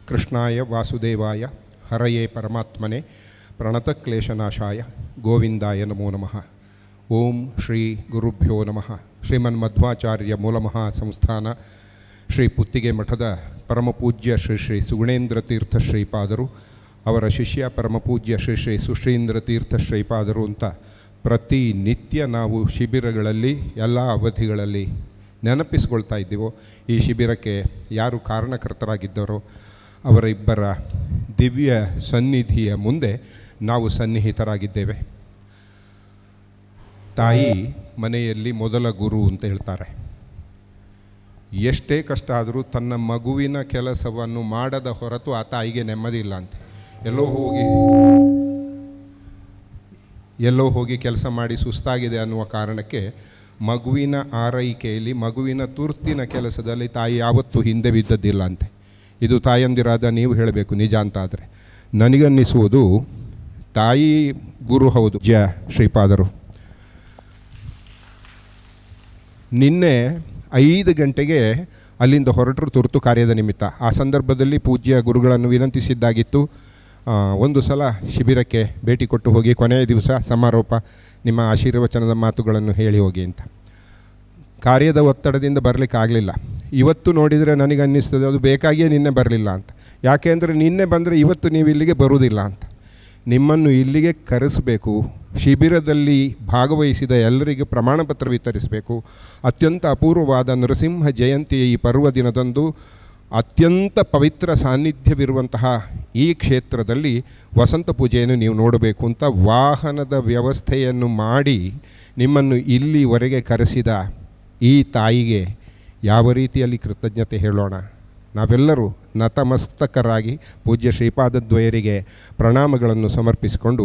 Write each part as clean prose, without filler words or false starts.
ಕೃಷ್ಣಾಯ ವಾಸುದೇವಾಯ ಹರಯೇ ಪರಮಾತ್ಮನೆ ಪ್ರಣತಕ್ಲೇಶನಾಶಾಯ ಗೋವಿಂದಾಯ ನಮೋ ನಮಃ. ಓಂ ಶ್ರೀ ಗುರುಭ್ಯೋ ನಮಃ. ಶ್ರೀಮನ್ಮಧ್ವಾಚಾರ್ಯ ಮೂಲಮಹಾ ಸಂಸ್ಥಾನ ಶ್ರೀ ಪುತ್ತಿಗೆ ಮಠದ ಪರಮಪೂಜ್ಯ ಶ್ರೀ ಶ್ರೀ ಸುಗುಣೇಂದ್ರ ತೀರ್ಥ ಶ್ರೀಪಾದರು, ಅವರ ಶಿಷ್ಯ ಪರಮಪೂಜ್ಯ ಶ್ರೀ ಶ್ರೀ ಸುಶ್ರೀಂದ್ರ ತೀರ್ಥ ಶ್ರೀಪಾದರು ಅಂತ ಪ್ರತಿನಿತ್ಯ ನಾವು ಶಿಬಿರಗಳಲ್ಲಿ ಎಲ್ಲ ಅವಧಿಗಳಲ್ಲಿ ನೆನಪಿಸ್ಕೊಳ್ತಾ ಇದ್ದೀವೋ. ಈ ಶಿಬಿರಕ್ಕೆ ಯಾರು ಕಾರಣಕರ್ತರಾಗಿದ್ದರೋ ಅವರ ಇಬ್ಬರ ದಿವ್ಯ ಸನ್ನಿಧಿಯ ಮುಂದೆ ನಾವು ಸನ್ನಿಹಿತರಾಗಿದ್ದೇವೆ. ತಾಯಿ ಮನೆಯಲ್ಲಿ ಮೊದಲ ಗುರು ಅಂತ ಹೇಳ್ತಾರೆ. ಎಷ್ಟೇ ಕಷ್ಟ ಆದರೂ ತನ್ನ ಮಗುವಿನ ಕೆಲಸವನ್ನು ಮಾಡದ ಹೊರತು ಆ ತಾಯಿಗೆ ನೆಮ್ಮದಿ ಇಲ್ಲ ಅಂತ. ಎಲ್ಲೋ ಹೋಗಿ ಕೆಲಸ ಮಾಡಿ ಸುಸ್ತಾಗಿದೆ ಅನ್ನುವ ಕಾರಣಕ್ಕೆ ಮಗುವಿನ ಆರೈಕೆಯಲ್ಲಿ, ಮಗುವಿನ ತುರ್ತಿನ ಕೆಲಸದಲ್ಲಿ ತಾಯಿ ಯಾವತ್ತೂ ಹಿಂದೆ ಬಿದ್ದದ್ದಿಲ್ಲ ಅಂತೆ. ಇದು ತಾಯಂದಿರಾದ ನೀವು ಹೇಳಬೇಕು ನಿಜ ಅಂತ. ಆದರೆ ನನಗನ್ನಿಸುವುದು ತಾಯಿ ಗುರು ಹೌದು. ಶ್ರೀಪಾದರು ನಿನ್ನೆ 5 ಗಂಟೆಗೆ ಅಲ್ಲಿಂದ ಹೊರಟರು ತುರ್ತು ಕಾರ್ಯದ ನಿಮಿತ್ತ. ಆ ಸಂದರ್ಭದಲ್ಲಿ ಪೂಜ್ಯ ಗುರುಗಳನ್ನು ವಿನಂತಿಸಿದ್ದಾಗಿತ್ತು, ಒಂದು ಸಲ ಶಿಬಿರಕ್ಕೆ ಭೇಟಿ ಕೊಟ್ಟು ಹೋಗಿ ಕೊನೆಯ ದಿವಸ ಸಮಾರೋಪ ನಿಮ್ಮ ಆಶೀರ್ವಚನದ ಮಾತುಗಳನ್ನು ಹೇಳಿ ಹೋಗಿ ಅಂತ. ಕಾರ್ಯದ ಒತ್ತಡದಿಂದ ಬರಲಿಕ್ಕಾಗಲಿಲ್ಲ. ಇವತ್ತು ನೋಡಿದರೆ ನನಗನ್ನಿಸ್ತದೆ ಅದು ಬೇಕಾಗಿಯೇ ನಿನ್ನೆ ಬರಲಿಲ್ಲ ಅಂತ. ಯಾಕೆ ಅಂದರೆ ನಿನ್ನೆ ಬಂದರೆ ಇವತ್ತು ನೀವು ಇಲ್ಲಿಗೆ ಬರುವುದಿಲ್ಲ ಅಂತ. ನಿಮ್ಮನ್ನು ಇಲ್ಲಿಗೆ ಕರೆಸಬೇಕು, ಶಿಬಿರದಲ್ಲಿ ಭಾಗವಹಿಸಿದ ಎಲ್ಲರಿಗೂ ಪ್ರಮಾಣಪತ್ರ ವಿತರಿಸಬೇಕು. ಅತ್ಯಂತ ಅಪೂರ್ವವಾದ ನರಸಿಂಹ ಜಯಂತಿಯ ಈ ಪರ್ವ ದಿನದಂದು ಅತ್ಯಂತ ಪವಿತ್ರ ಸಾನ್ನಿಧ್ಯವಿರುವಂತಹ ಈ ಕ್ಷೇತ್ರದಲ್ಲಿ ವಸಂತ ಪೂಜೆಯನ್ನು ನೀವು ನೋಡಬೇಕು ಅಂತ ವಾಹನದ ವ್ಯವಸ್ಥೆಯನ್ನು ಮಾಡಿ ನಿಮ್ಮನ್ನು ಇಲ್ಲಿವರೆಗೆ ಕರೆಸಿದ ಈ ತಾಯಿಗೆ ಯಾವ ರೀತಿಯಲ್ಲಿ ಕೃತಜ್ಞತೆ ಹೇಳೋಣ. ನಾವೆಲ್ಲರೂ ನತಮಸ್ತಕರಾಗಿ ಪೂಜ್ಯ ಶ್ರೀಪಾದದ್ವಯರಿಗೆ ಪ್ರಣಾಮಗಳನ್ನು ಸಮರ್ಪಿಸಿಕೊಂಡು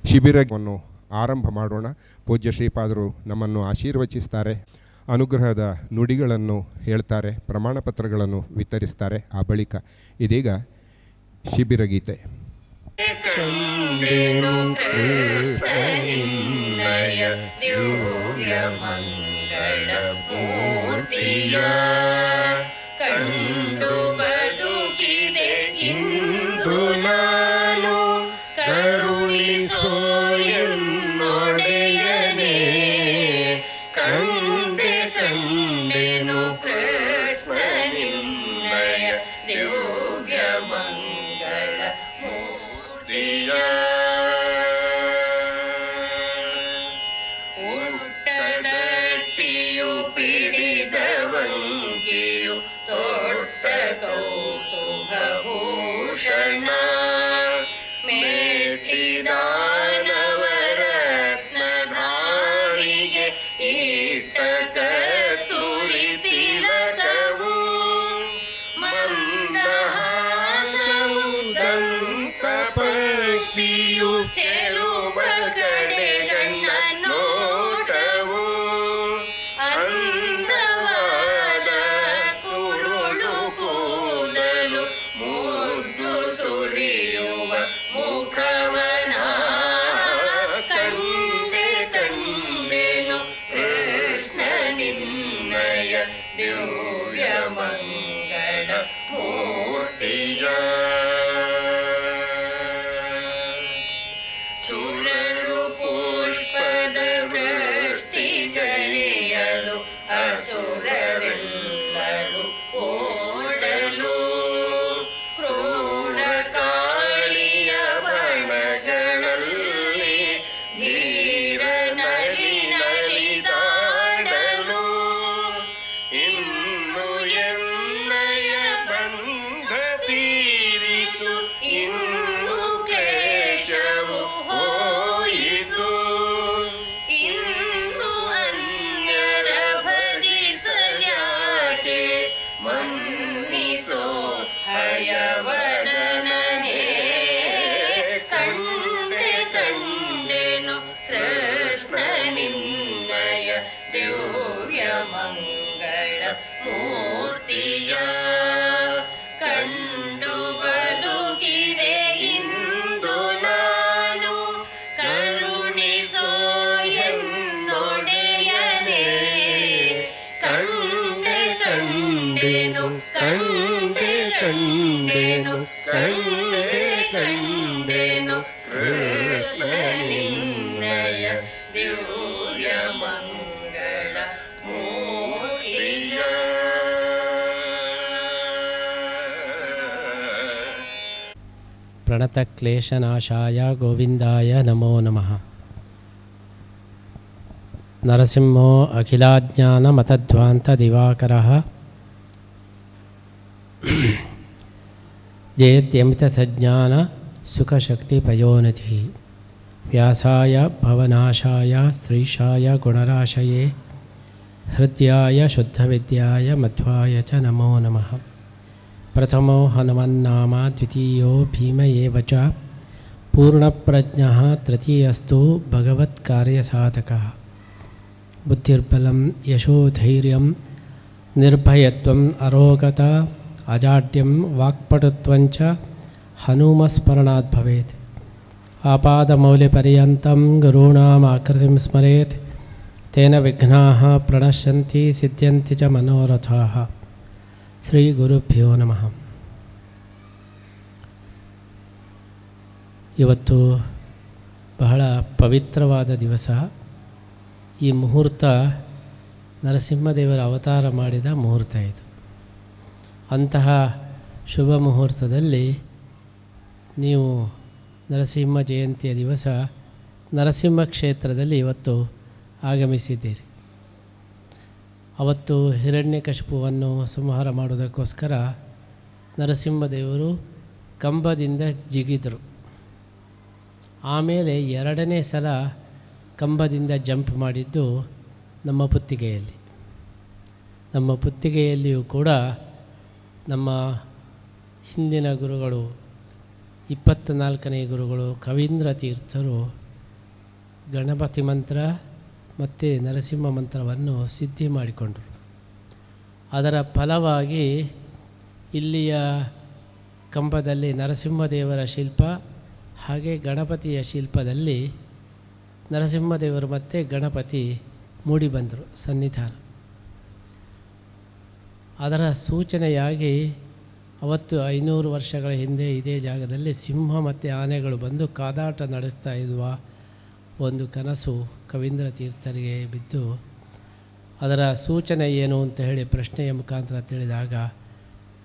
ಶಿಬಿರವನ್ನು ಆರಂಭ ಮಾಡೋಣ. ಪೂಜ್ಯ ಶ್ರೀಪಾದರು ನಮ್ಮನ್ನು ಆಶೀರ್ವಚಿಸ್ತಾರೆ, ಅನುಗ್ರಹದ ನುಡಿಗಳನ್ನು ಹೇಳ್ತಾರೆ, ಪ್ರಮಾಣಪತ್ರಗಳನ್ನು ವಿತರಿಸ್ತಾರೆ. ಆ ಬಳಿಕ ಇದೀಗ ಶಿಬಿರ ಗೀತೆ. ಕಂಡು ಬದುಕಿದೆ ಇಂದು ನಾನು, ಕರುಣಿಸೋ ಎನ್ನೊಡೆಯನೇ. ಕಂಡೆನು ಕೃಷ್ಣ ನಿನ್ನಯ ದಿವ್ಯ ಮಂಗಳ ಮೂರ್ತಿಯ. ಉಟ್ಟದಟ್ಟಿಯು ಪಿಡಿದವಂಗಿಯು ತೊಟ್ಟ ಕೌಸ್ತುಭಭೂಷಣ, ಮೆಟ್ಟಿದಾನವರತ್ನಧಾರಿಗೆ ಇಟ್ಟ ಕಸ್ತೂರಿ ತಿಲಕವು, ಮಂದಹಾಸವು ದಂತ ಪಂಕ್ತಿಯು ಚೆಲುವ ಕಡೆಗಣ್ಣ ನೋಟವು, ಅಂದವಾದ ಕುರುಳು ಕೂದಲು ಮುದ್ದು ಸುರಿ ಕಂಡೆನು ಕಣ್ಣೆ ಕಂಡೆನು ಕೃಷ್ಣ ನಿನ್ನಯ ದಿವ್ಯ ಮಂಗಳ ಮೂರ್ತಿಯ. ಪ್ರಣತಕ್ಲೇಶನಾಶಾಯ ಗೋವಿಂದಾಯ ನಮೋ ನಮಃ. ನರಸಿಂಹೋ ಅಖಿಲಾಜ್ಞಾನಮತಧ್ವಾಂತದಿವಾಕರಃ ಜಯತ್ಯಮಿತಸಜ್ಞಾನ ಸುಖಶಕ್ತಿಪಯೋನಿಧಿಃ. ವ್ಯಾಸಾಯ ಭವನಾಶಾಯ ಶ್ರೀಶಾಯ ಗುಣರಾಶಯೇ ಹೃದ್ಯಾಯ ಶುದ್ಧವಿದ್ಯಾಯ ಮಧ್ವಾಯ ಚ ನಮೋ ನಮಃ. ಪ್ರಥಮೋ ಹನುಮನ್ನಾಮ ದ್ವಿತೀಯೋ ಭೀಮ ಏವ ಚ ಪೂರ್ಣಪ್ರಜ್ಞಃ ತೃತೀಯಸ್ತು ಭಗವತ್ಕಾರ್ಯಸಾಧಕಃ. ಬುದ್ಧಿರ್ಬಲಂ ಯಶೋಧೈರ್ಯಂ ನಿರ್ಭಯತ್ವಂ ಅರೋಗತ ಅಜಾಡ್ಯಂ ವಾಕ್ಪಟುತ್ವಂಚ ಹನುಮಸ್ಮರಣಾತ್ ಭವೇತ್. ಆಪಾದಮೌಲಿಪರ್ಯಂತಂ ಗುರುಣಾಮಾಕೃತಿಂ ಸ್ಮರೇತ್ ತೇನ ವಿಘ್ನಾಃ ಪ್ರಣಶ್ಯಂತಿ ಸಿದ್ಧ್ಯಂತಿ ಚ ಮನೋರಥಾಃ. ಶ್ರೀ ಗುರುಭ್ಯೋ ನಮಃ. ಇವತ್ತು ಬಹಳ ಪವಿತ್ರವಾದ ದಿವಸ. ಈ ಮುಹೂರ್ತ ನರಸಿಂಹದೇವರ ಅವತಾರ ಮಾಡಿದ ಮುಹೂರ್ತ ಇದು. ಅಂತಹ ಶುಭ ಮುಹೂರ್ತದಲ್ಲಿ ನೀವು ನರಸಿಂಹ ಜಯಂತಿಯ ದಿವಸ ನರಸಿಂಹ ಕ್ಷೇತ್ರದಲ್ಲಿ ಇವತ್ತು ಆಗಮಿಸಿದ್ದೀರಿ. ಅವತ್ತು ಹಿರಣ್ಯಕಶಿಪುವನ್ನು ಸಂಹಾರ ಮಾಡೋದಕ್ಕೋಸ್ಕರ ನರಸಿಂಹದೇವರು ಕಂಬದಿಂದ ಜಿಗಿದರು. ಆಮೇಲೆ ಎರಡನೇ ಸಲ ಕಂಬದಿಂದ ಜಂಪ್ ಮಾಡಿದ್ದು ನಮ್ಮ ಪುತ್ತಿಗೆಯಲ್ಲಿ. ನಮ್ಮ ಪುತ್ತಿಗೆಯಲ್ಲಿಯೂ ಕೂಡ ನಮ್ಮ ಹಿಂದಿನ ಗುರುಗಳು 24ನೇ ಗುರುಗಳು ಕವೀಂದ್ರ ತೀರ್ಥರು ಗಣಪತಿ ಮಂತ್ರ ಮತ್ತು ನರಸಿಂಹ ಮಂತ್ರವನ್ನು ಸಿದ್ಧಿ ಮಾಡಿಕೊಂಡರು. ಅದರ ಫಲವಾಗಿ ಇಲ್ಲಿಯ ಕಂಬದಲ್ಲಿ ನರಸಿಂಹದೇವರ ಶಿಲ್ಪ ಹಾಗೆ ಗಣಪತಿಯ ಶಿಲ್ಪದಲ್ಲಿ ನರಸಿಂಹದೇವರು ಮತ್ತು ಗಣಪತಿ ಮೂಡಿಬಂದರು ಸನ್ನಿಧಾನ. ಅದರ ಸೂಚನೆಯಾಗಿ ಅವತ್ತು 500 ವರ್ಷಗಳ ಹಿಂದೆ ಇದೇ ಜಾಗದಲ್ಲಿ ಸಿಂಹ ಮತ್ತು ಆನೆಗಳು ಬಂದು ಕಾದಾಟ ನಡೆಸ್ತಾ ಇರುವ ಒಂದು ಕನಸು ಕವೀಂದ್ರ ತೀರ್ಥರಿಗೆ ಬಿದ್ದು, ಅದರ ಸೂಚನೆ ಏನು ಅಂತ ಹೇಳಿ ಪ್ರಶ್ನೆಯ ಮುಖಾಂತರ ತಿಳಿದಾಗ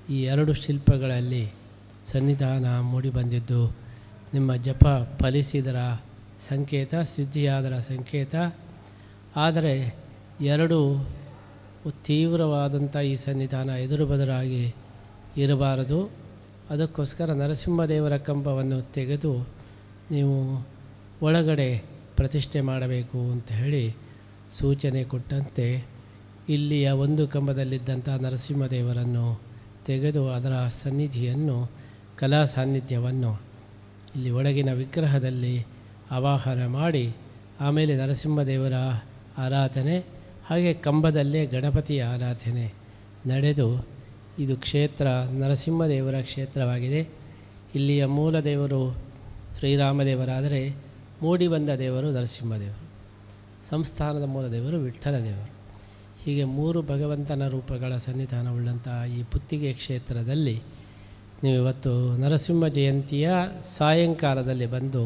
ಈ 2 ಶಿಲ್ಪಗಳಲ್ಲಿ ಸನ್ನಿಧಾನ ಮೂಡಿಬಂದಿದ್ದು ನಿಮ್ಮ ಜಪ ಫಲಿಸಿದರ ಸಂಕೇತ, ಸಿದ್ಧಿಯಾದರ ಸಂಕೇತ. ಆದರೆ 2 ತೀವ್ರವಾದಂಥ ಈ ಸನ್ನಿಧಾನ ಎದುರು ಬದರಾಗಿ ಇರಬಾರದು. ಅದಕ್ಕೋಸ್ಕರ ನರಸಿಂಹದೇವರ ಕಂಬವನ್ನು ತೆಗೆದು ನೀವು ಒಳಗಡೆ ಪ್ರತಿಷ್ಠೆ ಮಾಡಬೇಕು ಅಂತ ಹೇಳಿ ಸೂಚನೆ ಕೊಟ್ಟಂತೆ ಇಲ್ಲಿಯ ಒಂದು ಕಂಬದಲ್ಲಿದ್ದಂಥ ನರಸಿಂಹದೇವರನ್ನು ತೆಗೆದು ಅದರ ಸನ್ನಿಧಿಯನ್ನು, ಕಲಾ ಸಾನ್ನಿಧ್ಯವನ್ನು ಇಲ್ಲಿ ಒಳಗಿನ ವಿಗ್ರಹದಲ್ಲಿ ಆವಾಹನ ಮಾಡಿ ಆಮೇಲೆ ನರಸಿಂಹದೇವರ ಆರಾಧನೆ ಹಾಗೆ ಕಂಬದಲ್ಲೇ ಗಣಪತಿಯ ಆರಾಧನೆ ನಡೆದು ಇದು ಕ್ಷೇತ್ರ ನರಸಿಂಹದೇವರ ಕ್ಷೇತ್ರವಾಗಿದೆ. ಇಲ್ಲಿಯ ಮೂಲ ದೇವರು ಶ್ರೀರಾಮದೇವರಾದರೆ ಮೂಡಿಬಂದ ದೇವರು ನರಸಿಂಹದೇವರು, ಸಂಸ್ಥಾನದ ಮೂಲ ದೇವರು ವಿಠ್ಠಲ ದೇವರು. ಹೀಗೆ 3 ಭಗವಂತನ ರೂಪಗಳ ಸನ್ನಿಧಾನವುಳ್ಳಂಥ ಈ ಪುತ್ತಿಗೆ ಕ್ಷೇತ್ರದಲ್ಲಿ ನೀವು ಇವತ್ತು ನರಸಿಂಹ ಜಯಂತಿಯ ಸಾಯಂಕಾಲದಲ್ಲಿ ಬಂದು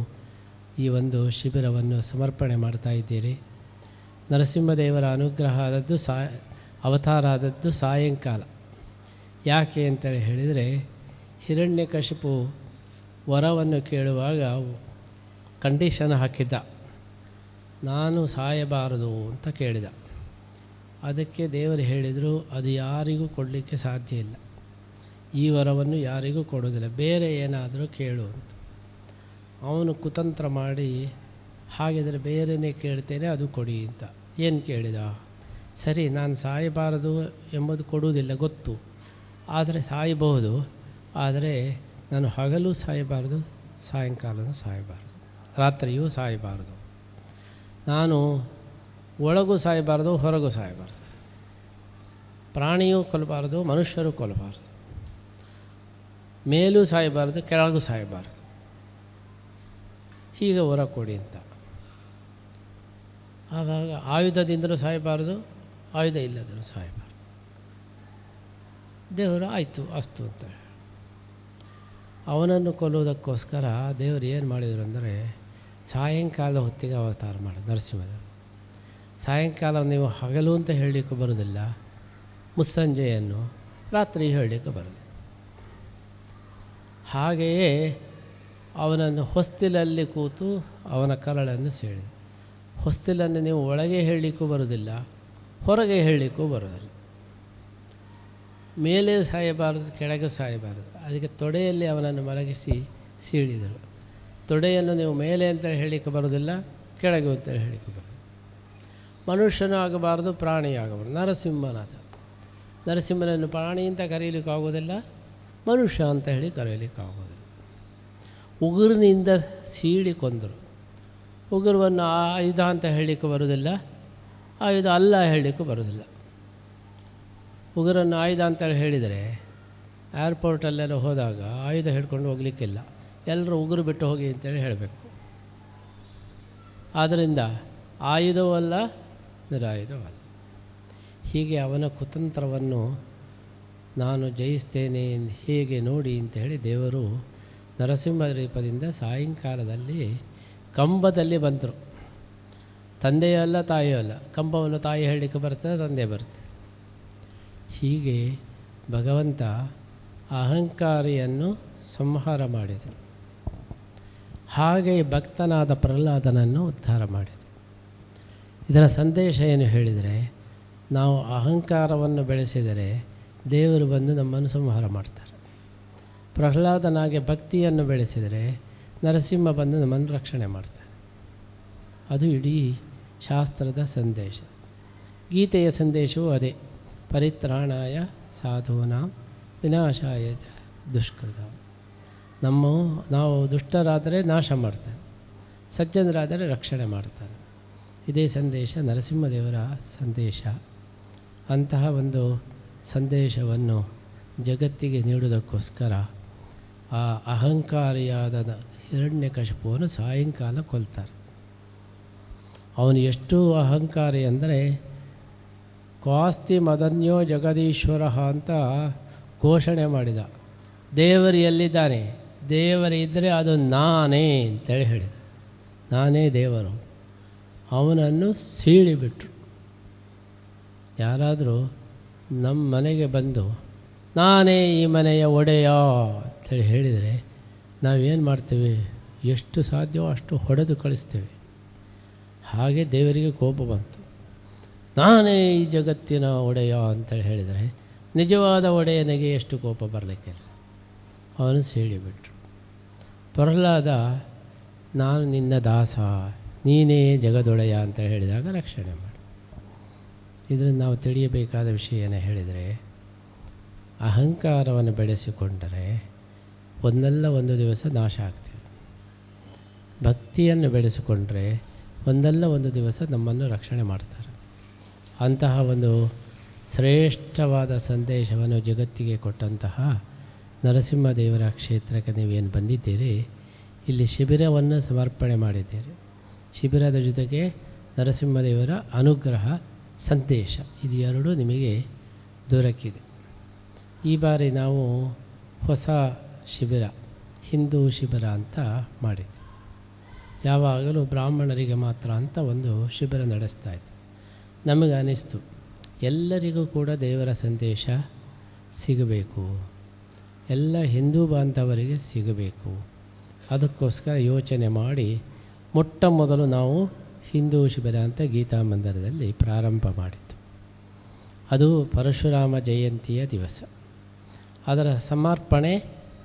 ಈ ಒಂದು ಶಿಬಿರವನ್ನು ಸಮರ್ಪಣೆ ಮಾಡ್ತಾ ಇದ್ದೀರಿ. ನರಸಿಂಹದೇವರ ಅನುಗ್ರಹ ಆದದ್ದು ಅವತಾರ ಆದದ್ದು ಸಾಯಂಕಾಲ. ಯಾಕೆ ಅಂತೇಳಿ ಹೇಳಿದರೆ, ಹಿರಣ್ಯಕಶಿಪು ವರವನ್ನು ಕೇಳುವಾಗ ಕಂಡೀಷನ್ ಹಾಕಿದ್ದ, ನಾನು ಸಾಯಬಾರದು ಅಂತ ಕೇಳಿದ. ಅದಕ್ಕೆ ದೇವರು ಹೇಳಿದರು, ಅದು ಯಾರಿಗೂ ಕೊಡಲಿಕ್ಕೆ ಸಾಧ್ಯ ಇಲ್ಲ, ಈ ವರವನ್ನು ಯಾರಿಗೂ ಕೊಡೋದಿಲ್ಲ, ಬೇರೆ ಏನಾದರೂ ಕೇಳು ಅಂತ. ಅವನು ಕುತಂತ್ರ ಮಾಡಿ, ಹಾಗಿದ್ರೆ ಬೇರೆಯೇ ಕೇಳ್ತೇನೆ, ಅದು ಕೊಡಿ ಅಂತ. ಏನು ಕೇಳಿದ? ಸರಿ, ನಾನು ಸಾಯಬಾರದು ಎಂಬುದು ಕೊಡುವುದಿಲ್ಲ ಗೊತ್ತು, ಆದರೆ ಸಾಯಬಹುದು. ಆದರೆ ನಾನು ಹಗಲು ಸಾಯಬಾರದು, ಸಾಯಂಕಾಲವೂ ಸಾಯಬಾರದು, ರಾತ್ರಿಯೂ ಸಾಯಬಾರದು. ನಾನು ಒಳಗೂ ಸಾಯಬಾರದು, ಹೊರಗೂ ಸಾಯಬಾರದು, ಪ್ರಾಣಿಯೂ ಕೊಲ್ಲಬಾರದು, ಮನುಷ್ಯರು ಕೊಲ್ಲಬಾರದು, ಮೇಲೂ ಸಾಯಬಾರದು, ಕೆಳಗೂ ಸಾಯಬಾರದು. ಹೀಗೆ ವರ ಕೊಡಿ ಅಂತ. ಆವಾಗ ಆಯುಧದಿಂದಲೂ ಸಾಯಬಾರದು, ಆಯುಧ ಇಲ್ಲದರೂ ಸಾಯಬಾರದು. ದೇವರು ಆಯಿತು ಅಸ್ತು ಅಂತ ಅವನನ್ನು ಕೊಲ್ಲುವುದಕ್ಕೋಸ್ಕರ ದೇವರು ಏನು ಮಾಡಿದರು ಅಂದರೆ ಸಾಯಂಕಾಲ ಹೊತ್ತಿಗೆ ಅವತಾರ ಮಾಡೋದು ನರಸಿಂಹದೇವರು. ಸಾಯಂಕಾಲ ನೀವು ಹಗಲು ಅಂತ ಹೇಳಲಿಕ್ಕೆ ಬರೋದಿಲ್ಲ, ಮುಸ್ಸಂಜೆಯನ್ನು ರಾತ್ರಿ ಹೇಳಲಿಕ್ಕೆ ಬರೋದು. ಹಾಗೆಯೇ ಅವನನ್ನು ಹೊಸ್ತಿಲಲ್ಲಿ ಕೂತು ಅವನ ಕರಳನ್ನು ಸೆಳೆದು. ಹೊಸ್ತಿಲನ್ನು ನೀವು ಒಳಗೆ ಹೇಳಲಿಕ್ಕೂ ಬರೋದಿಲ್ಲ, ಹೊರಗೆ ಹೇಳಲಿಕ್ಕೂ ಬರೋದಿಲ್ಲ. ಮೇಲೆ ಸಾಯಬಾರದು, ಕೆಳಗೆ ಸಾಯಬಾರದು. ಅದಕ್ಕೆ ತೊಡೆಯಲ್ಲಿ ಅವನನ್ನು ಮಲಗಿಸಿ ಸೀಳಿದರು. ತೊಡೆಯನ್ನು ನೀವು ಮೇಲೆ ಅಂತೇಳಿ ಹೇಳಲಿಕ್ಕೆ ಬರೋದಿಲ್ಲ, ಕೆಳಗೆ ಅಂತೇಳಿ ಹೇಳಲಿಕ್ಕೆ ಬರೋದು. ಮನುಷ್ಯನೂ ಆಗಬಾರ್ದು, ಪ್ರಾಣಿ ಆಗಬಾರ್ದು. ನರಸಿಂಹನಾಥ, ನರಸಿಂಹನನ್ನು ಪ್ರಾಣಿ ಅಂತ ಕರೀಲಿಕ್ಕಾಗೋದಿಲ್ಲ, ಮನುಷ್ಯ ಅಂತ ಹೇಳಿ ಕರೆಯಲಿಕ್ಕಾಗೋದಿಲ್ಲ. ಉಗುರಿನಿಂದ ಸೀಳಿ ಕೊಂದರು. ಉಗುರವನ್ನು ಆಯುಧ ಅಂತ ಹೇಳಲಿಕ್ಕೆ ಬರೋದಿಲ್ಲ, ಆಯುಧ ಅಲ್ಲ ಹೇಳಲಿಕ್ಕೂ ಬರೋದಿಲ್ಲ. ಉಗುರನ್ನು ಆಯುಧ ಅಂತೇಳಿ ಹೇಳಿದರೆ ಏರ್ಪೋರ್ಟಲ್ಲೆಲ್ಲ ಹೋದಾಗ ಆಯುಧ ಹಿಡ್ಕೊಂಡು ಹೋಗಲಿಕ್ಕಿಲ್ಲ, ಎಲ್ಲರೂ ಉಗುರು ಬಿಟ್ಟು ಹೋಗಿ ಅಂತೇಳಿ ಹೇಳಬೇಕು. ಆದ್ದರಿಂದ ಆಯುಧವೂ ಅಲ್ಲ, ನಿರಾಯುಧವಲ್ಲ. ಹೀಗೆ ಅವನ ಕುತಂತ್ರವನ್ನು ನಾನು ಜಯಿಸ್ತೇನೆ ಹೇಗೆ ನೋಡಿ ಅಂತ ಹೇಳಿ ದೇವರು ನರಸಿಂಹ ರೂಪದಿಂದ ಸಾಯಂಕಾಲದಲ್ಲಿ ಕಂಬದಲ್ಲಿ ಬಂದರು. ತಂದೆಯೂ ಅಲ್ಲ, ತಾಯಿಯೂ ಅಲ್ಲ. ಕಂಬವನ್ನು ತಾಯಿ ಹೇಳಲಿಕ್ಕೆ ಬರ್ತದೆ, ತಂದೆ ಬರ್ತದೆ. ಹೀಗೆ ಭಗವಂತ ಅಹಂಕಾರಿಯನ್ನು ಸಂಹಾರ ಮಾಡಿದರು. ಹಾಗೆ ಭಕ್ತನಾದ ಪ್ರಹ್ಲಾದನನ್ನು ಉದ್ಧಾರ ಮಾಡಿದರು. ಇದರ ಸಂದೇಶ ಏನು ಹೇಳಿದರೆ, ನಾವು ಅಹಂಕಾರವನ್ನು ಬೆಳೆಸಿದರೆ ದೇವರು ಬಂದು ನಮ್ಮನ್ನು ಸಂಹಾರ ಮಾಡ್ತಾರೆ. ಪ್ರಹ್ಲಾದನಾಗೆ ಭಕ್ತಿಯನ್ನು ಬೆಳೆಸಿದರೆ ನರಸಿಂಹ ಬಂದು ನಮ್ಮನ್ನು ರಕ್ಷಣೆ ಮಾಡ್ತಾರೆ. ಅದು ಇಡೀ ಶಾಸ್ತ್ರದ ಸಂದೇಶ. ಗೀತೆಯ ಸಂದೇಶವೂ ಅದೇ. ಪರಿತ್ರಾಣಾಯ ಸಾಧೂನಾಂ ವಿನಾಶಾಯ ದುಷ್ಕೃತ. ನಾವು ದುಷ್ಟರಾದರೆ ನಾಶ ಮಾಡ್ತಾನೆ, ಸಜ್ಜನರಾದರೆ ರಕ್ಷಣೆ ಮಾಡ್ತಾನೆ. ಇದೇ ಸಂದೇಶ ನರಸಿಂಹದೇವರ ಸಂದೇಶ. ಅಂತಹ ಒಂದು ಸಂದೇಶವನ್ನು ಜಗತ್ತಿಗೆ ನೀಡುವುದಕ್ಕೋಸ್ಕರ ಆ ಅಹಂಕಾರಿಯಾದ ಹಿರಣ್ಯಕಶಿಪುವನ್ನು ಸಾಯಂಕಾಲ ಕೊಲ್ತಾರೆ. ಅವನು ಎಷ್ಟು ಅಹಂಕಾರಿ ಅಂದರೆ ಕ್ವಾಸ್ತಿ ಮದನ್ಯೋ ಜಗದೀಶ್ವರ ಅಂತ ಘೋಷಣೆ ಮಾಡಿದ. ದೇವರು ಎಲ್ಲಿದ್ದಾನೆ, ದೇವರು ಇದ್ದರೆ ಅದು ನಾನೇ ಅಂತೇಳಿ ಹೇಳಿದ. ನಾನೇ ದೇವರು. ಅವನನ್ನು ಸೀಳಿಬಿಟ್ರು. ಯಾರಾದರೂ ನಮ್ಮ ಮನೆಗೆ ಬಂದು ನಾನೇ ಈ ಮನೆಯ ಒಡೆಯ ಅಂತೇಳಿ ಹೇಳಿದರೆ ನಾವೇನು ಮಾಡ್ತೀವಿ, ಎಷ್ಟು ಸಾಧ್ಯವೋ ಅಷ್ಟು ಹೊಡೆದು ಕಳಿಸ್ತೇವೆ. ಹಾಗೆ ದೇವರಿಗೆ ಕೋಪ ಬಂತು. ನಾನೇ ಈ ಜಗತ್ತಿನ ಒಡೆಯ ಅಂತೇಳಿ ಹೇಳಿದರೆ ನಿಜವಾದ ಒಡೆಯನಿಗೆ ಎಷ್ಟು ಕೋಪ ಬರಲಿಕ್ಕಿಲ್ಲ. ಅವನು ಸೀಳಿಬಿಟ್ರು. ಪ್ರಹ್ಲಾದ ನಾನು ನಿನ್ನ ದಾಸ, ನೀನೇ ಜಗದೊಡೆಯ ಅಂತ ಹೇಳಿದಾಗ ರಕ್ಷಣೆ ಮಾಡಿ. ಇದರಿಂದ ನಾವು ತಿಳಿಯಬೇಕಾದ ವಿಷಯ ಏನು ಹೇಳಿದರೆ, ಅಹಂಕಾರವನ್ನು ಬೆಳೆಸಿಕೊಂಡರೆ ಒಂದಲ್ಲ ಒಂದು ದಿವಸ ನಾಶ ಆಗ್ತೀವಿ. ಭಕ್ತಿಯನ್ನು ಬೆಳೆಸಿಕೊಂಡ್ರೆ ಒಂದಲ್ಲ ಒಂದು ದಿವಸ ನಮ್ಮನ್ನು ರಕ್ಷಣೆ ಮಾಡ್ತಾರೆ. ಅಂತಹ ಒಂದು ಶ್ರೇಷ್ಠವಾದ ಸಂದೇಶವನ್ನು ಜಗತ್ತಿಗೆ ಕೊಟ್ಟಂತಹ ನರಸಿಂಹದೇವರ ಕ್ಷೇತ್ರಕ್ಕೆ ನೀವೇನು ಬಂದಿದ್ದೀರಿ, ಇಲ್ಲಿ ಶಿಬಿರವನ್ನು ಸಮರ್ಪಣೆ ಮಾಡಿದ್ದೀರಿ. ಶಿಬಿರದ ಜೊತೆಗೆ ನರಸಿಂಹದೇವರ ಅನುಗ್ರಹ ಸಂದೇಶ ಇದು ಎರಡೂ ನಿಮಗೆ ದೊರಕಿದೆ. ಈ ಬಾರಿ ನಾವು ಹೊಸ ಶಿಬಿರ, ಹಿಂದೂ ಶಿಬಿರ ಅಂತ ಮಾಡಿದ್ವಿ. ಯಾವಾಗಲೂ ಬ್ರಾಹ್ಮಣರಿಗೆ ಮಾತ್ರ ಅಂತ ಒಂದು ಶಿಬಿರ ನಡೆಸ್ತಾಯಿತ್ತು. ನಮಗೆ ಅನ್ನಿಸ್ತು ಎಲ್ಲರಿಗೂ ಕೂಡ ದೇವರ ಸಂದೇಶ ಸಿಗಬೇಕು, ಎಲ್ಲ ಹಿಂದೂ ಬಾಂಧವರಿಗೆ ಸಿಗಬೇಕು. ಅದಕ್ಕೋಸ್ಕರ ಯೋಚನೆ ಮಾಡಿ ಮೊಟ್ಟ ಮೊದಲು ನಾವು ಹಿಂದೂ ಶಿಬಿರ ಅಂತ ಗೀತಾ ಮಂದಿರದಲ್ಲಿ ಪ್ರಾರಂಭ ಮಾಡಿದ್ದು. ಅದು ಪರಶುರಾಮ ಜಯಂತಿಯ ದಿವಸ. ಅದರ ಸಮರ್ಪಣೆ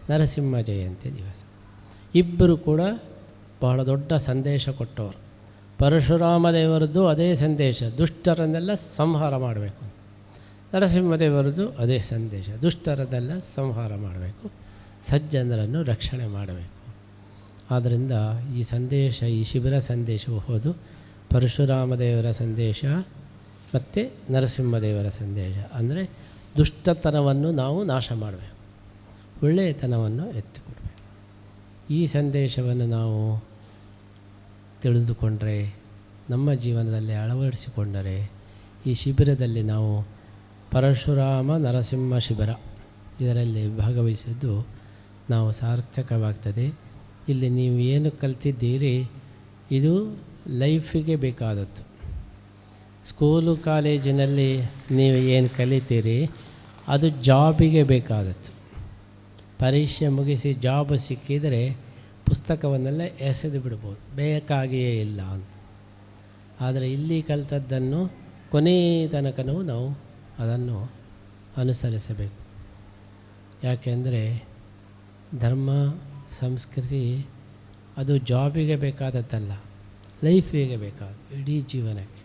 ನರಸಿಂಹ ಜಯಂತಿ ದಿವಸ. ಇಬ್ಬರು ಕೂಡ ಬಹಳ ದೊಡ್ಡ ಸಂದೇಶ ಕೊಟ್ಟವರು. ಪರಶುರಾಮದೇವರದ್ದು ಅದೇ ಸಂದೇಶ, ದುಷ್ಟರನ್ನೆಲ್ಲ ಸಂಹಾರ ಮಾಡಬೇಕು. ನರಸಿಂಹದೇವರದ್ದು ಅದೇ ಸಂದೇಶ, ದುಷ್ಟರನ್ನೆಲ್ಲ ಸಂಹಾರ ಮಾಡಬೇಕು, ಸಜ್ಜನರನ್ನು ರಕ್ಷಣೆ ಮಾಡಬೇಕು. ಆದ್ದರಿಂದ ಈ ಸಂದೇಶ, ಈ ಶಿಬಿರ ಸಂದೇಶವು ಹೌದು ಪರಶುರಾಮದೇವರ ಸಂದೇಶ ಮತ್ತು ನರಸಿಂಹದೇವರ ಸಂದೇಶ. ಅಂದರೆ ದುಷ್ಟತನವನ್ನು ನಾವು ನಾಶ ಮಾಡಬೇಕು, ಒಳ್ಳೆಯತನವನ್ನು ಎತ್ತಿಕೊಡಬೇಕು. ಈ ಸಂದೇಶವನ್ನು ನಾವು ತಿಳಿದುಕೊಂಡರೆ, ನಮ್ಮ ಜೀವನದಲ್ಲಿ ಅಳವಡಿಸಿಕೊಂಡರೆ, ಈ ಶಿಬಿರದಲ್ಲಿ ನಾವು ಪರಶುರಾಮ ನರಸಿಂಹ ಶಿಬಿರ ಇದರಲ್ಲಿ ಭಾಗವಹಿಸಿದ್ದು ನಾವು ಸಾರ್ಥಕವಾಗ್ತದೆ. ಇಲ್ಲಿ ನೀವು ಏನು ಕಲ್ತಿದ್ದೀರಿ ಇದು ಲೈಫಿಗೆ ಬೇಕಾದದ್ದು. ಸ್ಕೂಲು ಕಾಲೇಜಿನಲ್ಲಿ ನೀವು ಏನು ಕಲಿತೀರಿ ಅದು ಜಾಬಿಗೆ ಬೇಕಾದದ್ದು. ಪರೀಕ್ಷೆ ಮುಗಿಸಿ ಜಾಬ್ ಸಿಕ್ಕಿದರೆ ಪುಸ್ತಕವನ್ನೆಲ್ಲ ಎಸೆದು ಬಿಡ್ಬೋದು, ಬೇಕಾಗಿಯೇ ಇಲ್ಲ ಅಂತ. ಆದರೆ ಇಲ್ಲಿ ಕಲಿತದ್ದನ್ನು ಕೊನೆಯ ತನಕನೂ ನಾವು ಅದನ್ನು ಅನುಸರಿಸಬೇಕು. ಯಾಕೆಂದರೆ ಧರ್ಮ ಸಂಸ್ಕೃತಿ ಅದು ಜಾಬಿಗೆ ಬೇಕಾದದ್ದಲ್ಲ, ಲೈಫಿಗೆ ಬೇಕಾದ ಇಡೀ ಜೀವನಕ್ಕೆ.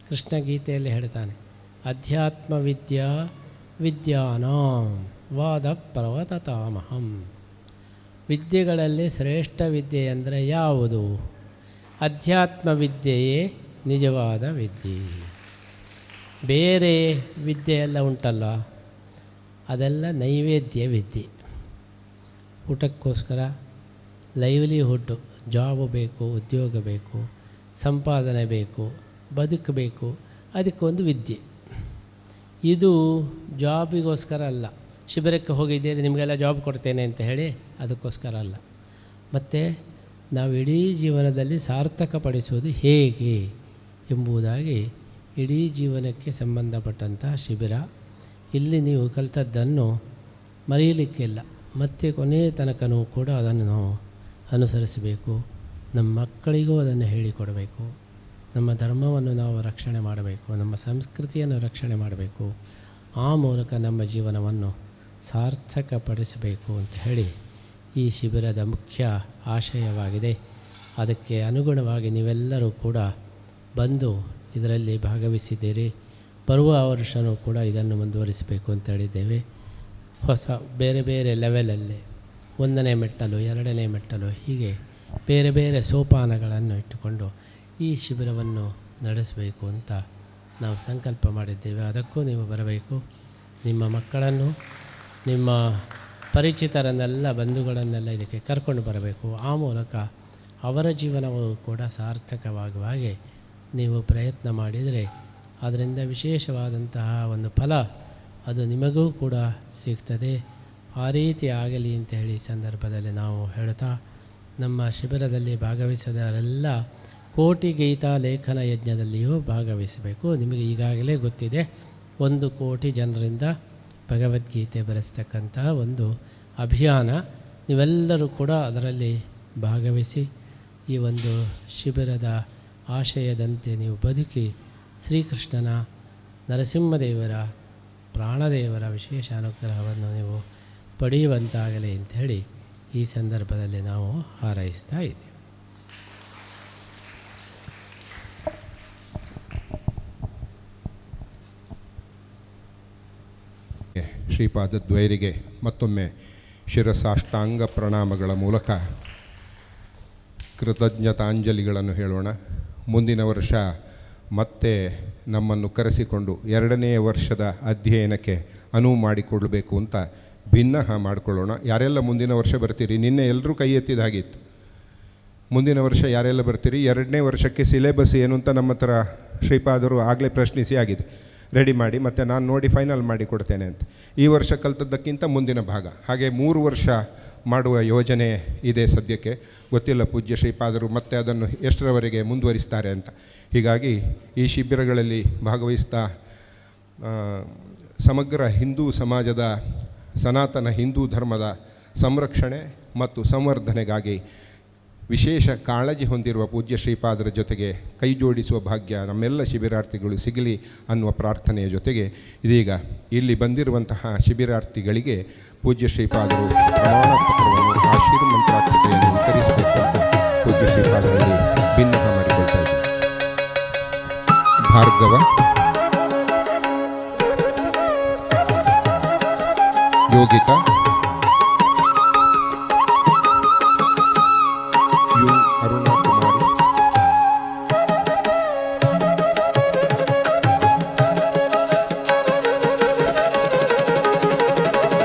ಕೃಷ್ಣ ಗೀತೆಯಲ್ಲಿ ಹೇಳ್ತಾನೆ, ಅಧ್ಯಾತ್ಮ ವಿದ್ಯಾ ವಿದ್ಯಾನಾಂ ವಾದ ಪ್ರವತತಾಮಹಂ. ವಿದ್ಯೆಗಳಲ್ಲಿ ಶ್ರೇಷ್ಠ ವಿದ್ಯೆ ಅಂದರೆ ಯಾವುದು? ಅಧ್ಯಾತ್ಮ ವಿದ್ಯೆಯೇ ನಿಜವಾದ ವಿದ್ಯೆ. ಬೇರೆ ವಿದ್ಯೆಯೆಲ್ಲ ಉಂಟಲ್ಲ ಅದೆಲ್ಲ ನೈವೇದ್ಯ ವಿದ್ಯೆ. ಊಟಕ್ಕೋಸ್ಕರ ಲೈವ್ಲಿಹುಡ್ಡು, ಜಾಬು ಬೇಕು, ಉದ್ಯೋಗ ಬೇಕು, ಸಂಪಾದನೆ ಬೇಕು, ಬದುಕಬೇಕು, ಅದಕ್ಕೊಂದು ವಿದ್ಯೆ. ಇದು ಜಾಬಿಗೋಸ್ಕರ ಅಲ್ಲ. ಶಿಬಿರಕ್ಕೆ ಹೋಗಿದ್ದೀರಿ ನಿಮಗೆಲ್ಲ ಜಾಬ್ ಕೊಡ್ತೇನೆ ಅಂತ ಹೇಳಿ ಅದಕ್ಕೋಸ್ಕರ ಅಲ್ಲ. ಮತ್ತು ನಾವು ಇಡೀ ಜೀವನದಲ್ಲಿ ಸಾರ್ಥಕಪಡಿಸುವುದು ಹೇಗೆ ಎಂಬುದಾಗಿ ಇಡೀ ಜೀವನಕ್ಕೆ ಸಂಬಂಧಪಟ್ಟಂಥ ಶಿಬಿರ. ಇಲ್ಲಿ ನೀವು ಕಲಿತದ್ದನ್ನು ಮರೆಯಲಿಕ್ಕಿಲ್ಲ. ಮತ್ತು ಕೊನೆಯ ತನಕನೂ ಕೂಡ ಅದನ್ನು ನಾವು ಅನುಸರಿಸಬೇಕು. ನಮ್ಮ ಮಕ್ಕಳಿಗೂ ಅದನ್ನು ಹೇಳಿಕೊಡಬೇಕು. ನಮ್ಮ ಧರ್ಮವನ್ನು ನಾವು ರಕ್ಷಣೆ ಮಾಡಬೇಕು, ನಮ್ಮ ಸಂಸ್ಕೃತಿಯನ್ನು ರಕ್ಷಣೆ ಮಾಡಬೇಕು. ಆ ಮೂಲಕ ನಮ್ಮ ಜೀವನವನ್ನು ಸಾರ್ಥಕಪಡಿಸಬೇಕು ಅಂತ ಹೇಳಿ ಈ ಶಿಬಿರದ ಮುಖ್ಯ ಆಶಯವಾಗಿದೆ. ಅದಕ್ಕೆ ಅನುಗುಣವಾಗಿ ನೀವೆಲ್ಲರೂ ಕೂಡ ಬಂದು ಇದರಲ್ಲಿ ಭಾಗವಹಿಸಿದ್ದೀರಿ. ಬರುವ ವರ್ಷವೂ ಕೂಡ ಇದನ್ನು ಮುಂದುವರಿಸಬೇಕು ಅಂತ ಹೇಳಿದ್ದೇವೆ. ಹೊಸ ಬೇರೆ ಬೇರೆ ಲೆವೆಲಲ್ಲಿ 1ನೇ ಮೆಟ್ಟಲು, 2ನೇ ಮೆಟ್ಟಲು, ಹೀಗೆ ಬೇರೆ ಬೇರೆ ಸೋಪಾನಗಳನ್ನು ಇಟ್ಟುಕೊಂಡು ಈ ಶಿಬಿರವನ್ನು ನಡೆಸಬೇಕು ಅಂತ ನಾವು ಸಂಕಲ್ಪ ಮಾಡಿದ್ದೇವೆ. ಅದಕ್ಕೂ ನೀವು ಬರಬೇಕು. ನಿಮ್ಮ ಮಕ್ಕಳನ್ನು, ನಿಮ್ಮ ಪರಿಚಿತರನ್ನೆಲ್ಲ, ಬಂಧುಗಳನ್ನೆಲ್ಲ ಇದಕ್ಕೆ ಕರ್ಕೊಂಡು ಬರಬೇಕು. ಆ ಮೂಲಕ ಅವರ ಜೀವನವೂ ಕೂಡ ಸಾರ್ಥಕವಾಗುವ ಹಾಗೆ ನೀವು ಪ್ರಯತ್ನ ಮಾಡಿದರೆ ಅದರಿಂದ ವಿಶೇಷವಾದಂತಹ ಒಂದು ಫಲ ಅದು ನಿಮಗೂ ಕೂಡ ಸಿಗ್ತದೆ. ಆ ರೀತಿ ಆಗಲಿ ಅಂತ ಹೇಳಿ ಈ ಸಂದರ್ಭದಲ್ಲಿ ನಾವು ಹೇಳ್ತಾ, ನಮ್ಮ ಶಿಬಿರದಲ್ಲಿ ಭಾಗವಹಿಸಿದವರೆಲ್ಲ ಕೋಟಿ ಗೀತಾ ಲೇಖನ ಯಜ್ಞದಲ್ಲಿಯೂ ಭಾಗವಹಿಸಬೇಕು. ನಿಮಗೆ ಈಗಾಗಲೇ ಗೊತ್ತಿದೆ, 1 ಕೋಟಿ ಜನರಿಂದ ಭಗವದ್ಗೀತೆ ಬರೆಸ್ತಕ್ಕಂಥ ಒಂದು ಅಭಿಯಾನ. ನೀವೆಲ್ಲರೂ ಕೂಡ ಅದರಲ್ಲಿ ಭಾಗವಹಿಸಿ ಈ ಒಂದು ಶಿಬಿರದ ಆಶಯದಂತೆ ನೀವು ಬದುಕಿ ಶ್ರೀಕೃಷ್ಣನ, ನರಸಿಂಹದೇವರ, ಪ್ರಾಣದೇವರ ವಿಶೇಷ ಅನುಗ್ರಹವನ್ನು ನೀವು ಪಡೆಯುವಂತಾಗಲಿ ಅಂಥೇಳಿ ಈ ಸಂದರ್ಭದಲ್ಲಿ ನಾವು ಹಾರೈಸ್ತಾ ಇದ್ದೇವೆ. ಶ್ರೀಪಾದದ್ವೈರಿಗೆ ಮತ್ತೊಮ್ಮೆ ಶಿರಸಾಷ್ಟಾಂಗ ಪ್ರಣಾಮಗಳ ಮೂಲಕ ಕೃತಜ್ಞತಾಂಜಲಿಗಳನ್ನು ಹೇಳೋಣ. ಮುಂದಿನ ವರ್ಷ ಮತ್ತೆ ನಮ್ಮನ್ನು ಕರೆಸಿಕೊಂಡು 2ನೇ ವರ್ಷದ ಅಧ್ಯಯನಕ್ಕೆ ಅನುವು ಮಾಡಿಕೊಡಬೇಕು ಅಂತ ಭಿನ್ನಹ ಮಾಡಿಕೊಳ್ಳೋಣ. ಯಾರೆಲ್ಲ ಮುಂದಿನ ವರ್ಷ ಬರ್ತೀರಿ? ನಿನ್ನೆ ಎಲ್ಲರೂ ಕೈ ಎತ್ತಿದಾಗಿತ್ತು. ಮುಂದಿನ ವರ್ಷ ಯಾರೆಲ್ಲ ಬರ್ತೀರಿ? 2ನೇ ವರ್ಷಕ್ಕೆ ಸಿಲೆಬಸ್ ಏನು ಅಂತ ನಮ್ಮ ಹತ್ರ ಶ್ರೀಪಾದರು ಆಗಲೇ ಪ್ರಶ್ನಿಸಿ ಆಗಿದೆ, ರೆಡಿ ಮಾಡಿ, ಮತ್ತು ನಾನು ನೋಡಿ ಫೈನಲ್ ಮಾಡಿ ಕೊಡ್ತೇನೆ ಅಂತ. ಈ ವರ್ಷ ಕಲಿತದ್ದಕ್ಕಿಂತ ಮುಂದಿನ ಭಾಗ, ಹಾಗೆ 3 ವರ್ಷ ಮಾಡುವ ಯೋಜನೆ ಇದೆ ಸದ್ಯಕ್ಕೆ. ಗೊತ್ತಿಲ್ಲ ಪೂಜ್ಯ ಶ್ರೀಪಾದರು ಮತ್ತೆ ಅದನ್ನು ಎಷ್ಟರವರೆಗೆ ಮುಂದುವರಿಸ್ತಾರೆ ಅಂತ. ಹೀಗಾಗಿ ಈ ಶಿಬಿರಗಳಲ್ಲಿ ಭಾಗವಹಿಸ್ತಾ ಸಮಗ್ರ ಹಿಂದೂ ಸಮಾಜದ, ಸನಾತನ ಹಿಂದೂ ಧರ್ಮದ ಸಂರಕ್ಷಣೆ ಮತ್ತು ಸಂವರ್ಧನೆಗಾಗಿ ವಿಶೇಷ ಕಾಳಜಿ ಹೊಂದಿರುವ ಪೂಜ್ಯ ಶ್ರೀಪಾದರ ಜೊತೆಗೆ ಕೈ ಜೋಡಿಸುವ ಭಾಗ್ಯ ನಮ್ಮೆಲ್ಲ ಶಿಬಿರಾರ್ಥಿಗಳು ಸಿಗಲಿ ಅನ್ನುವ ಪ್ರಾರ್ಥನೆಯ ಜೊತೆಗೆ ಇದೀಗ ಇಲ್ಲಿ ಬಂದಿರುವಂತಹ ಶಿಬಿರಾರ್ಥಿಗಳಿಗೆ ಪೂಜ್ಯ ಶ್ರೀಪಾದರು ಪ್ರಮಾಣ ಪತ್ರವನ್ನು, ಆಶೀರ್ಮಂತ್ರಾಕ್ಷತೆಯನ್ನು ವಿತರಿಸಬೇಕು ಅಂತ ಪೂಜ್ಯ ಶ್ರೀಪಾದರಲ್ಲಿ ಭಿನ್ನಹ ಮಾಡಿಕೊಳ್ತಾ ಇದ್ದಾರೆ. ಭಾರ್ಗವ, ಯೋಗಿತಾ, ಅರುಣಾ ಕುಮಾರಿ,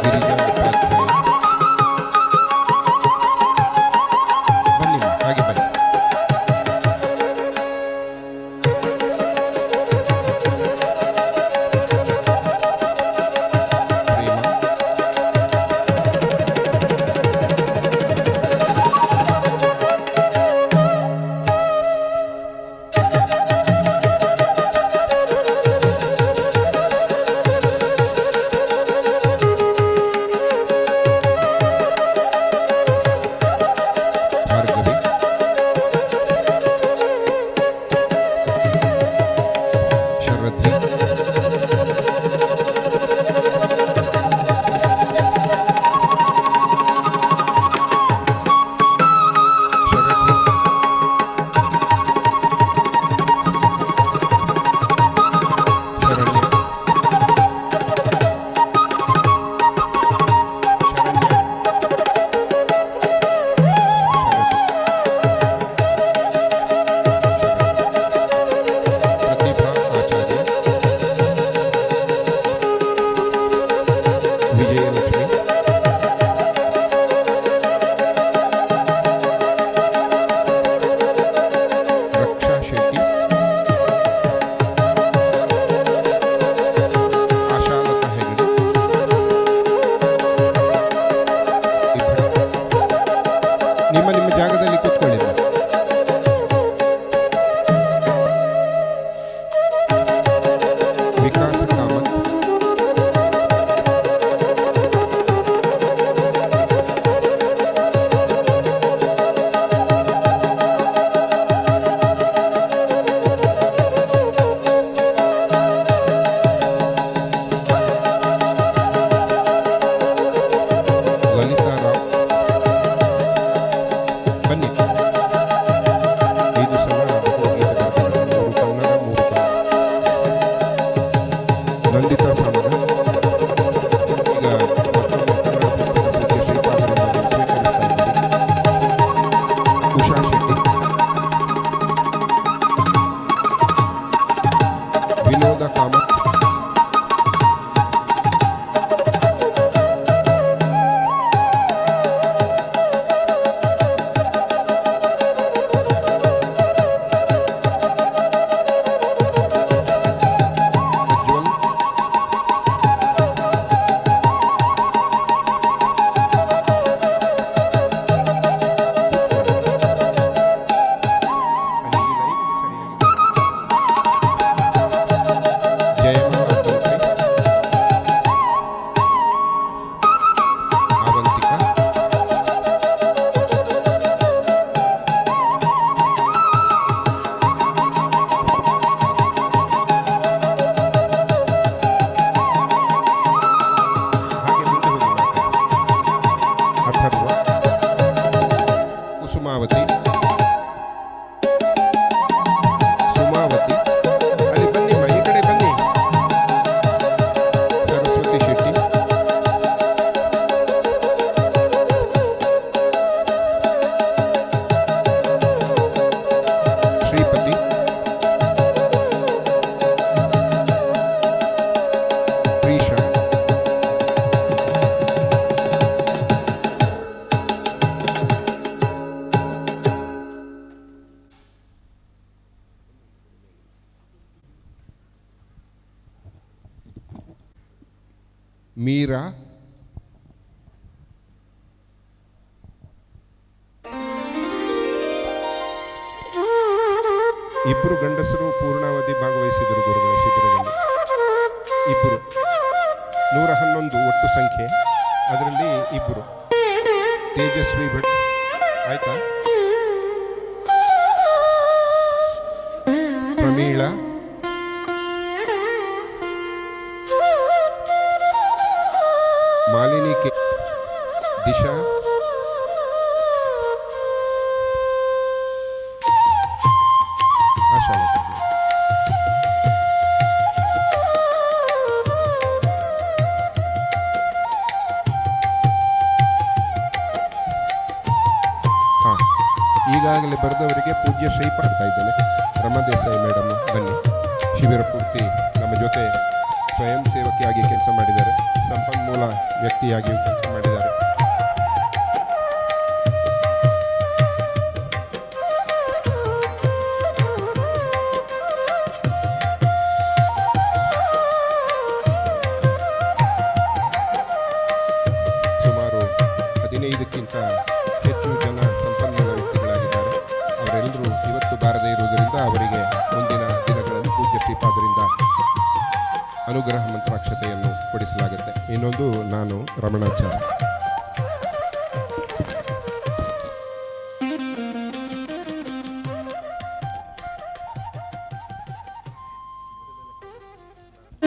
ಗಿರಿಜಾ ಉಪಾಧ್ಯಾಯ, ಬನ್ನಿ ಹಾಗೆ ಬನ್ನಿ. ಪ್ರೇಮ, ಲಲಿತಾರಾವ್ ಬನ್ನಿ. 5 ಸಲ ಗೀತೆ ಬರೆದಿದ್ದಾರೆ. 3 ಕನ್ನಡ 3 ತಮಿಳು. ನಂದಿತಾ ಸಾಮಗ ಈಗ ಮತ್ತೊಮ್ಮೆ ಕನ್ನಡ ಪುಸ್ತಕ ಪೂಜ್ಯ ಶ್ರೀಪಾದರಿಂದ ಸ್ವೀಕರಿಸ್ತಾ ಇದ್ದೀವಿ. ಉಷಾ ಶೆಟ್ಟಿ, ವಿನೋದ ಕಾಮತ್, ಪ್ರಜ್ವಲ್, ಜಯಮಾಲ ತಂತ್ರಿ, ಆವಂತಿಕ, ಹಾಗೆ ಮುಂದೆ ಹೋಗಿ ಅಥರ್ವ, ಕುಸುಮಾವತಿ, ಸುಮಾವತಿ, ಅಲ್ಲಿ ಬನ್ನಿಮ್ಮ, ಈ ಕಡೆ ಬನ್ನಿ. ಸರಸ್ವತಿ ಶೆಟ್ಟಿ, ಶ್ರೀಪತಿ, ಪ್ರೀಶಾ, ಮೀರಾ, ಇಬ್ಬರು ಗಂಡಸರು ಪೂರ್ಣಾವಧಿ ಭಾಗವಹಿಸಿದರು ಗುರುಗಳ ಶಿಬಿರದಲ್ಲಿ. ಇಬ್ಬರು 111 ಒಟ್ಟು ಸಂಖ್ಯೆ, ಅದರಲ್ಲಿ ಇಬ್ಬರು. ತೇಜಸ್ವಿ ಭಟ್ ಆಯ್ತಾ, ಪ್ರಮೀಳಾ, ಮಾಲಿನಿ ಕೆ, ದಿಶಾ, ಆಶಾ ಲತಾ. ಹಾಂ, ಈಗಾಗಲೇ ಬರೆದವರಿಗೆ ಪೂಜ್ಯ ಶ್ರೀ ಮಾಡ್ತಾ ಇದ್ದೇನೆ. ರಮಾ ದೇಸಾಯಿ ಮೇಡಮ್ ಬನ್ನಿ. ಶಿಬಿರ ಪೂರ್ತಿ ನಮ್ಮ ಜೊತೆ ಸ್ವಯಂ ಸೇವಕಿಯಾಗಿ ಕೆಲಸ ಮಾಡಿದ್ದಾರೆ, ಸಂಪನ್ಮೂಲ ವ್ಯಕ್ತಿಯಾಗಿಯೂ ಕೆಲಸ ಮಾಡಿದ್ದಾರೆ. ಸುಮಾರು 15ಕ್ಕಿಂತ ಹೆಚ್ಚು ಜನ ಸಂಪನ್ಮೂಲ ವ್ಯಕ್ತಿಗಳಾಗಿದ್ದಾರೆ. ಅವರೆಲ್ಲರೂ ಇವತ್ತು ಬಾರದೇ ಇರುವುದರಿಂದ ಅವರಿಗೆ ಮುಂದಿನ ದಿನಗಳಲ್ಲಿ ಪೂಜ್ಯ ಶ್ರೀಪಾದರಿಂದ ಅನುಗ್ರಹ ಮಂತ್ರಾಕ್ಷತೆಯನ್ನು ಕೊಡಿಸಲಾಗುತ್ತೆ. ಇನ್ನೊಂದು ನಾನು ರಮಣಾಚಾರ್ಯ.